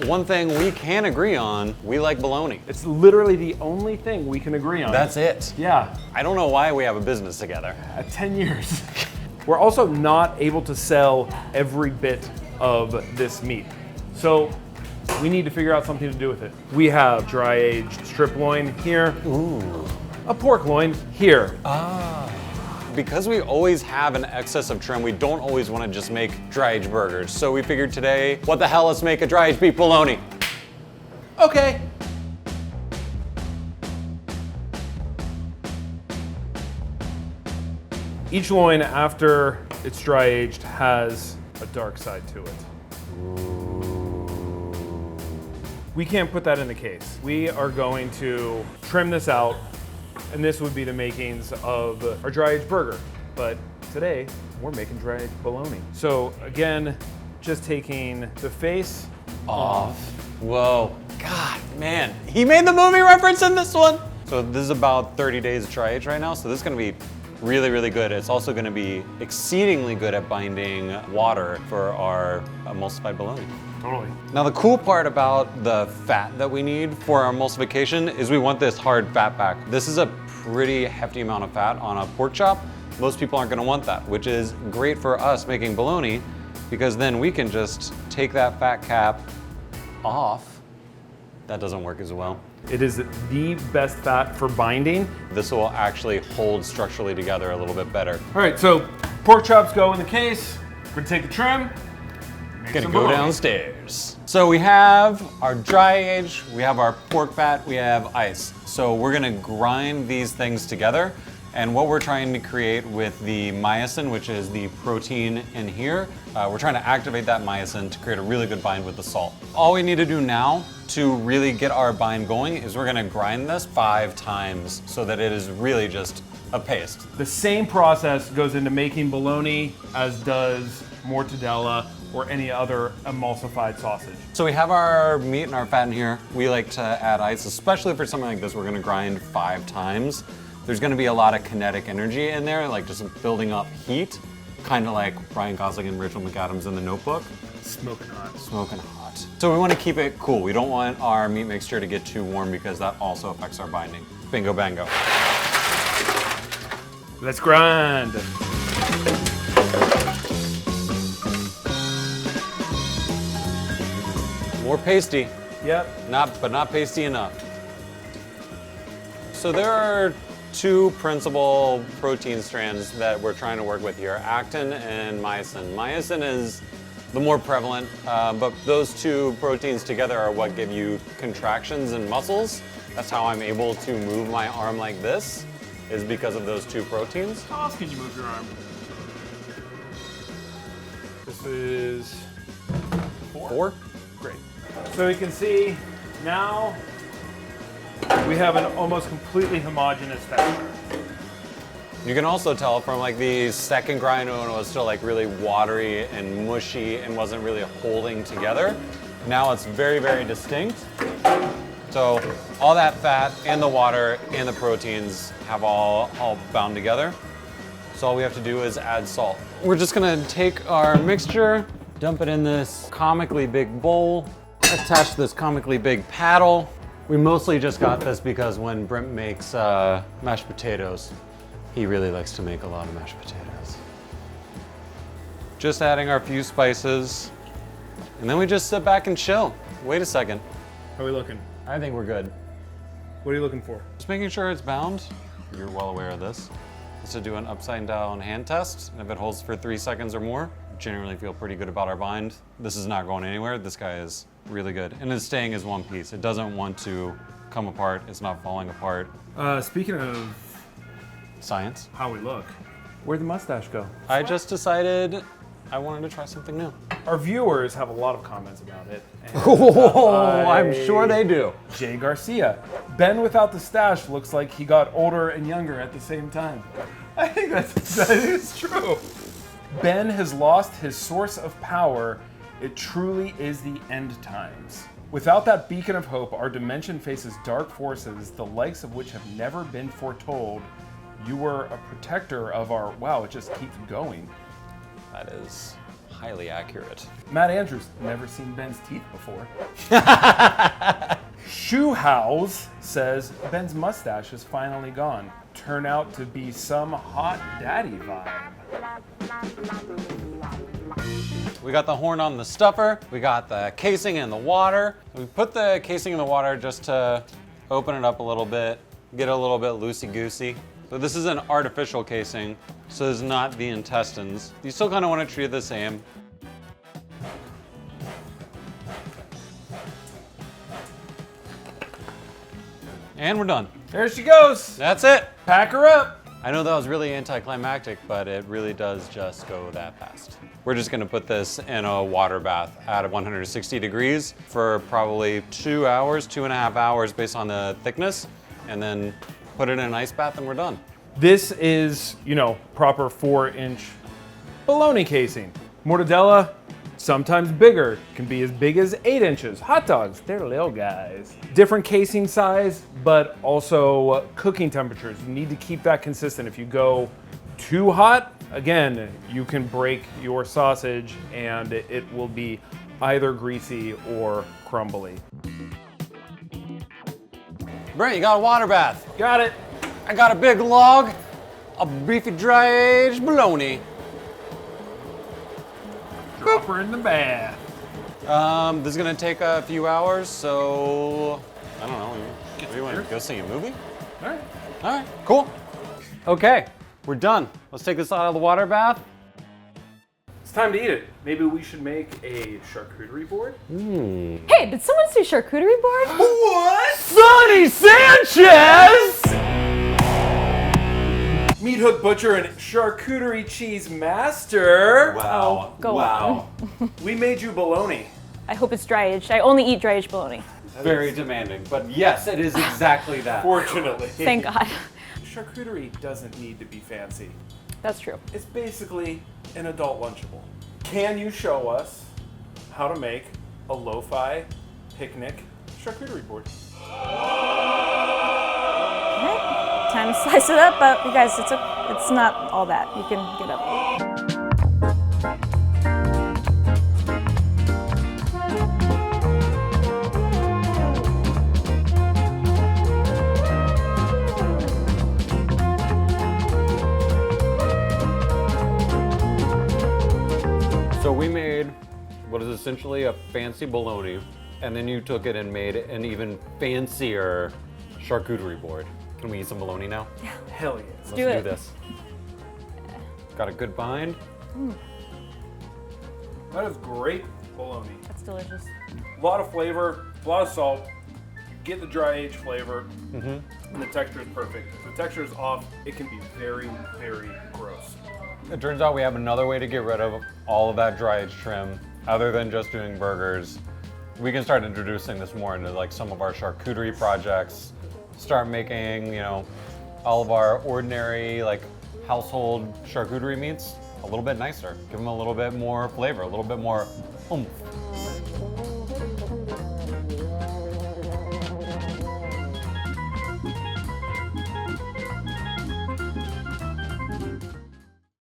One thing we can agree on, we like bologna. It's literally the only thing we can agree on. That's it. Yeah. I don't know why we have a business together. 10 years. We're also not able to sell every bit of this meat. So we need to figure out something to do with it. We have dry aged strip loin here. Ooh. A pork loin here. Because we always have an excess of trim, we don't always want to just make dry-aged burgers. So we figured today, what the hell, let's make a dry-aged beef bologna. Okay. Each loin, after it's dry aged, has a dark side to it. We can't put that in the case. We are going to trim this out, and this would be the makings of our dry-aged burger. But today, we're making dry-aged bologna. So again, just taking the face off. Whoa, God, man. He made the movie reference in this one. So this is about 30 days dry age right now. So this is gonna be really, really good. It's also gonna be exceedingly good at binding water for our emulsified bologna. Totally. Now the cool part about the fat that we need for our emulsification is we want this hard fat back. This is a pretty hefty amount of fat on a pork chop. Most people aren't gonna want that, which is great for us making bologna because then we can just take that fat cap off. That doesn't work as well. It is the best fat for binding. This will actually hold structurally together a little bit better. All right, so pork chops go in the case. We're gonna take the trim. Gonna go downstairs. So we have our dry age, we have our pork fat, we have ice. So we're gonna grind these things together. And what we're trying to create with the myosin, which is the protein in here, we're trying to activate that myosin to create a really good bind with the salt. All we need to do now to really get our bind going is we're gonna grind this 5 times so that it is really just a paste. The same process goes into making bologna as does mortadella or any other emulsified sausage. So we have our meat and our fat in here. We like to add ice, especially for something like this. We're gonna grind 5 times. There's gonna be a lot of kinetic energy in there, like just building up heat, kind of like Ryan Gosling and Rachel McAdams in The Notebook. Smoking hot. Smoking hot. So we wanna keep it cool. We don't want our meat mixture to get too warm because that also affects our binding. Bingo bango. Let's grind. More pasty. Yep. But not pasty enough. So there are 2 principal protein strands that we're trying to work with here, actin and myosin. Myosin is the more prevalent, but those 2 proteins together are what give you contractions in muscles. That's how I'm able to move my arm like this, is because of those 2 proteins. How else can you move your arm? This is 4. Great. So you can see now we have an almost completely homogeneous fat. You can also tell from like the second grind when it was still like really watery and mushy and wasn't really holding together. Now it's very, very distinct. So all that fat and the water and the proteins have all bound together. So all we have to do is add salt. We're just gonna take our mixture, dump it in this comically big bowl, attach this comically big paddle. We mostly just got this because when Brent makes mashed potatoes, he really likes to make a lot of mashed potatoes. Just adding our few spices, and then we just sit back and chill. Wait a second. How are we looking? I think we're good. What are you looking for? Just making sure it's bound. You're well aware of this. Is to do an upside down hand test, and if it holds for 3 seconds or more, generally feel pretty good about our bind. This is not going anywhere. This guy is really good, and it's staying as one piece. It doesn't want to come apart. It's not falling apart. Speaking of Science. how we look, where'd the mustache go? I just decided I wanted to try something new. Our viewers have a lot of comments about it. And, I'm sure they do. Jay Garcia. Ben without the stash looks like he got older and younger at the same time. I think that is true. Ben has lost his source of power. It truly is the end times. Without that beacon of hope, our dimension faces dark forces, the likes of which have never been foretold. You were a protector of our... Wow, it just keeps going. That is highly accurate. Matt Andrews, never seen Ben's teeth before. Shoe House says Ben's mustache is finally gone. Turn out to be some hot daddy vibe. We got the horn on the stuffer. We got the casing in the water. We put the casing in the water just to open it up a little bit, get it a little bit loosey-goosey. So this is an artificial casing, so it's not the intestines. You still kind of want to treat it the same. And we're done. There she goes. That's it. Pack her up. I know that was really anticlimactic, but it really does just go that fast. We're just gonna put this in a water bath at 160 degrees for probably 2 hours, 2.5 hours based on the thickness, and then put it in an ice bath and we're done. This is, proper 4-inch bologna casing. Mortadella, sometimes bigger, can be as big as 8 inches. Hot dogs, they're little guys. Different casing size, but also cooking temperatures. You need to keep that consistent. If you go too hot, again, you can break your sausage and it will be either greasy or crumbly. Brent, you got a water bath. Got it. I got a big log of beefy dry-aged bologna. Drop her in the bath. This is gonna take a few hours, so I don't know. Maybe you want to go see a movie? All right. All right, cool. Okay, we're done. Let's take this out of the water bath. It's time to eat it. Maybe we should make a charcuterie board? Hey, did someone say charcuterie board? What? Sonny Sanchez! Meat hook butcher and charcuterie cheese master. Oh, go on. We made you bologna. I hope it's dry aged. I only eat dry aged bologna. Very demanding, but yes, it is exactly that. Fortunately. Thank God. Charcuterie doesn't need to be fancy. That's true. It's basically an adult Lunchable. Can you show us how to make a lo-fi picnic charcuterie board? Okay. Time to slice it up, but you guys, it's not all that. You can get up. So we made what is essentially a fancy bologna, and then you took it and made an even fancier charcuterie board. Can we eat some bologna now? Hell yeah. Let's do it. this. Got a good bind. That is great bologna. That's delicious. A lot of flavor, a lot of salt. Get the dry aged flavor, and the texture is perfect. If the texture is off, it can be very, very gross. It turns out we have another way to get rid of all of that dry aged trim, other than just doing burgers. We can start introducing this more into like some of our charcuterie projects. Start making, all of our ordinary like household charcuterie meats a little bit nicer. Give them a little bit more flavor, a little bit more oomph.